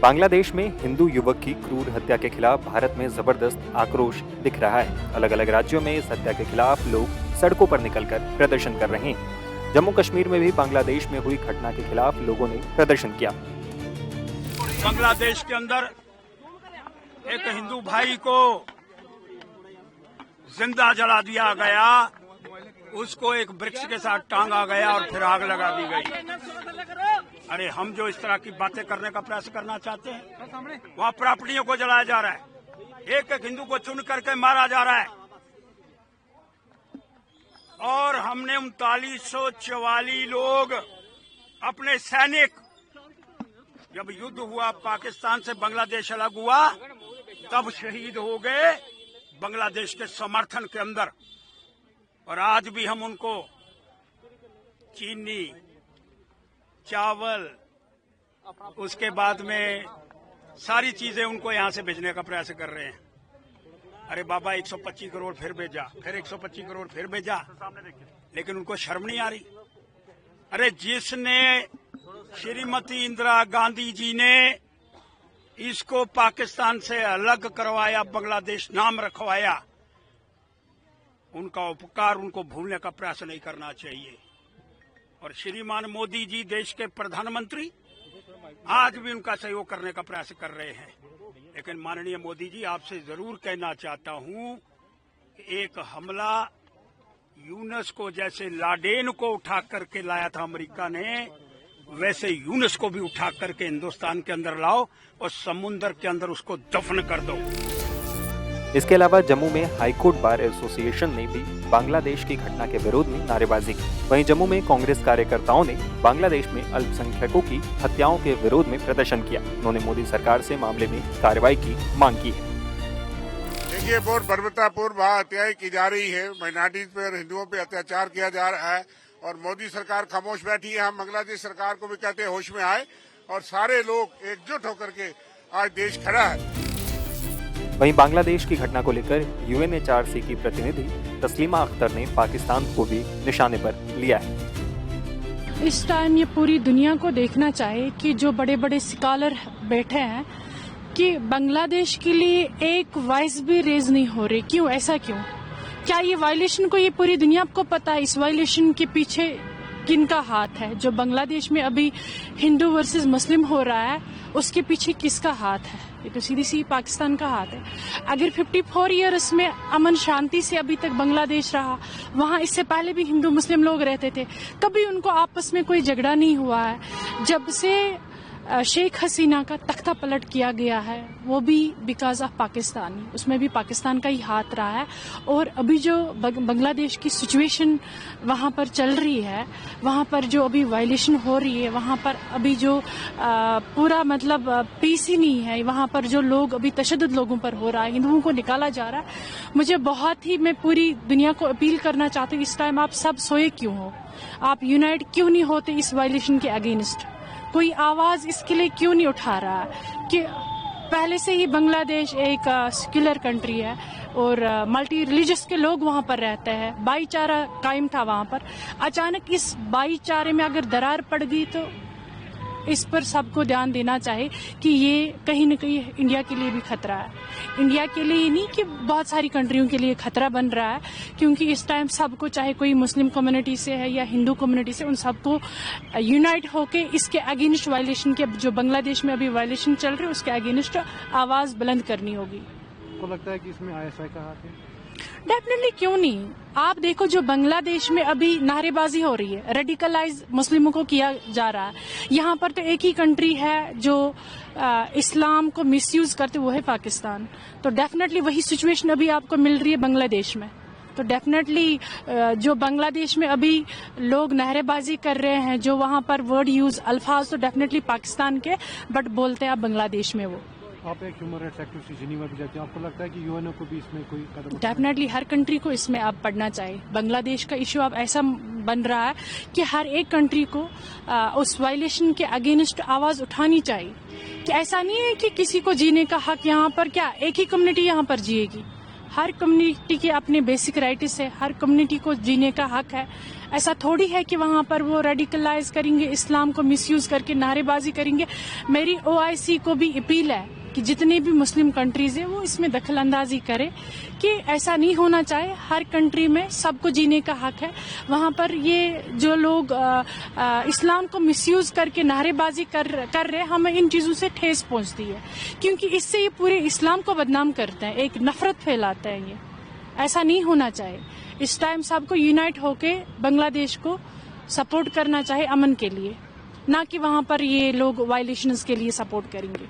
बांग्लादेश में हिंदू युवक की क्रूर हत्या के खिलाफ भारत में जबरदस्त आक्रोश दिख रहा है। अलग अलग राज्यों में इस हत्या के खिलाफ लोग सड़कों पर निकलकर प्रदर्शन कर रहे हैं। जम्मू कश्मीर में भी बांग्लादेश में हुई घटना के खिलाफ लोगों ने प्रदर्शन किया। बांग्लादेश के अंदर एक हिंदू भाई को जिंदा जला दिया गया, उसको एक वृक्ष के साथ टांगा गया और फिर आग लगा दी गई। अरे हम जो इस तरह की बातें करने का प्रयास करना चाहते हैं, वहाँ प्रॉपर्टियों को जलाया जा रहा है, एक एक हिंदू को चुन करके मारा जा रहा है। और हमने 3944 लोग अपने सैनिक, जब युद्ध हुआ पाकिस्तान से बांग्लादेश अलग हुआ, तब शहीद हो गए बांग्लादेश के समर्थन के अंदर। और आज भी हम उनको चीनी, चावल, उसके बाद में सारी चीजें उनको यहां से भेजने का प्रयास कर रहे हैं। अरे बाबा 125 करोड़ फिर भेजा, फिर 125 करोड़ फिर भेजा, लेकिन उनको शर्म नहीं आ रही। अरे जिसने श्रीमती इंदिरा गांधी जी ने इसको पाकिस्तान से अलग करवाया, बांग्लादेश नाम रखवाया, उनका उपकार उनको भूलने का प्रयास नहीं करना चाहिए। और श्रीमान मोदी जी देश के प्रधानमंत्री आज भी उनका सहयोग करने का प्रयास कर रहे हैं। लेकिन माननीय मोदी जी, आपसे जरूर कहना चाहता हूं कि एक हमला यूनुस को, जैसे लाडेन को उठा करके लाया था अमेरिका ने, वैसे यूनुस को भी उठा करके हिंदुस्तान के अंदर लाओ और समुद्र के अंदर उसको दफन कर दो। इसके अलावा जम्मू में हाईकोर्ट बार एसोसिएशन ने भी बांग्लादेश की घटना के विरोध में नारेबाजी की। वहीं जम्मू में कांग्रेस कार्यकर्ताओं ने बांग्लादेश में अल्पसंख्यकों की हत्याओं के विरोध में प्रदर्शन किया। उन्होंने मोदी सरकार से मामले में कार्रवाई की मांग की है। देखिए, बहुत बर्बरतापूर्ण हत्याएं की जा रही है, माइनॉरिटीज पे और हिंदुओं पे अत्याचार किया जा रहा है और मोदी सरकार खामोश बैठी है। हम बांग्लादेश सरकार को भी कहते हैं होश में आए और सारे लोग एकजुट होकर के आज देश खड़ा है। वहीं बांग्लादेश की घटना को लेकर UNHRC की प्रतिनिधि तस्लीमा अख्तर ने पाकिस्तान को भी निशाने पर लिया है। इस टाइम ये पूरी दुनिया को देखना चाहिए कि जो बड़े बड़े स्कॉलर बैठे हैं कि बांग्लादेश के लिए एक वॉइस भी रेज नहीं हो रही। क्यों? ऐसा क्यों? क्या ये वायलेशन को ये पूरी दुनिया को पता है? इस वायलेशन के पीछे किनका हाथ है? जो बांग्लादेश में अभी हिंदू वर्सेस मुस्लिम हो रहा है, उसके पीछे किसका हाथ है? ये तो सीधी सी पाकिस्तान का हाथ है। अगर 54 ईयर्स में अमन शांति से अभी तक बांग्लादेश रहा, वहाँ इससे पहले भी हिंदू मुस्लिम लोग रहते थे, कभी उनको आपस में कोई झगड़ा नहीं हुआ है। जब से शेख हसीना का तख्ता पलट किया गया है, वो भी बिकॉज ऑफ पाकिस्तानी, उसमें भी पाकिस्तान का ही हाथ रहा है। और अभी जो बांग्लादेश की सिचुएशन वहाँ पर चल रही है, वहाँ पर जो अभी वायलेशन हो रही है, वहाँ पर अभी जो पूरा मतलब पीस ही नहीं है, वहाँ पर जो लोग अभी तशद्दुद लोगों पर हो रहा है, हिंदुओं को निकाला जा रहा है। मुझे बहुत ही, मैं पूरी दुनिया को अपील करना चाहती हूँ, इस टाइम आप सब सोए क्यों हो? आप यूनाइट क्यों नहीं होते इस वायलेशन के अगेंस्ट? कोई आवाज इसके लिए क्यों नहीं उठा रहा कि पहले से ही बांग्लादेश एक सेक्युलर कंट्री है और मल्टी रिलीजियस के लोग वहां पर रहते हैं, भाईचारा कायम था वहां पर। अचानक इस भाईचारे में अगर दरार पड़ गई तो इस पर सबको ध्यान देना चाहिए कि ये कहीं न कहीं इंडिया के लिए भी खतरा है। इंडिया के लिए ही नहीं कि बहुत सारी कंट्रियों के लिए खतरा बन रहा है, क्योंकि इस टाइम सबको, चाहे कोई मुस्लिम कम्युनिटी से है या हिंदू कम्युनिटी से, उन सबको यूनाइट होके इसके अगेंस्ट वायलेशन के, जो बांग्लादेश में अभी वायलेशन चल रही है, उसके अगेंस्ट आवाज बुलंद करनी होगी। आपको लगता है कि इसमें ISI का हाथ है? डेफिनेटली, क्यों नहीं। आप देखो जो बांग्लादेश में अभी नारेबाजी हो रही है, रेडिकलाइज मुस्लिमों को किया जा रहा है। यहाँ पर तो एक ही कंट्री है जो इस्लाम को मिसयूज करते, वो है पाकिस्तान। तो डेफिनेटली वही सिचुएशन अभी आपको मिल रही है बांग्लादेश में। तो डेफिनेटली जो बांग्लादेश में अभी लोग नारेबाजी कर रहे हैं, जो वहाँ पर वर्ड यूज अल्फाज, तो डेफिनेटली पाकिस्तान के, बट बोलते हैं आप बांग्लादेश में। वो आप एक ह्यूमन राइट्स एक्टिविस्ट जिनेवा भी जाते हैं, आपको लगता है कि UN को भी इसमें कोई कदम? डेफिनेटली हर कंट्री को इसमें आप पढ़ना चाहिए। बांग्लादेश का इश्यू अब ऐसा बन रहा है कि हर एक कंट्री को उस वायलेशन के अगेंस्ट आवाज उठानी चाहिए। कि ऐसा नहीं है कि किसी को जीने का हक यहाँ पर, क्या एक ही कम्युनिटी यहाँ पर जिएगी? हर कम्युनिटी के अपने बेसिक राइट्स है, हर कम्युनिटी को जीने का हक है। ऐसा थोड़ी है कि वहाँ पर वो रेडिकलाइज करेंगे, इस्लाम को मिसयूज करके नारेबाजी करेंगे। मेरी OIC को भी अपील है कि जितने भी मुस्लिम कंट्रीज है वो इसमें दखलंदाजी करे कि ऐसा नहीं होना चाहिए। हर कंट्री में सबको जीने का हक है। वहाँ पर ये जो लोग इस्लाम को मिसयूज करके नारेबाजी कर रहे, हमें इन चीज़ों से ठेस पहुँचती है, क्योंकि इससे ये पूरे इस्लाम को बदनाम करते हैं, एक नफरत फैलाता है। ये ऐसा नहीं होना चाहिए। इस टाइम सबको यूनाइट होके बांग्लादेश को सपोर्ट करना चाहिए अमन के लिए, ना कि वहाँ पर ये लोग वायलेशंस के लिए सपोर्ट करेंगे।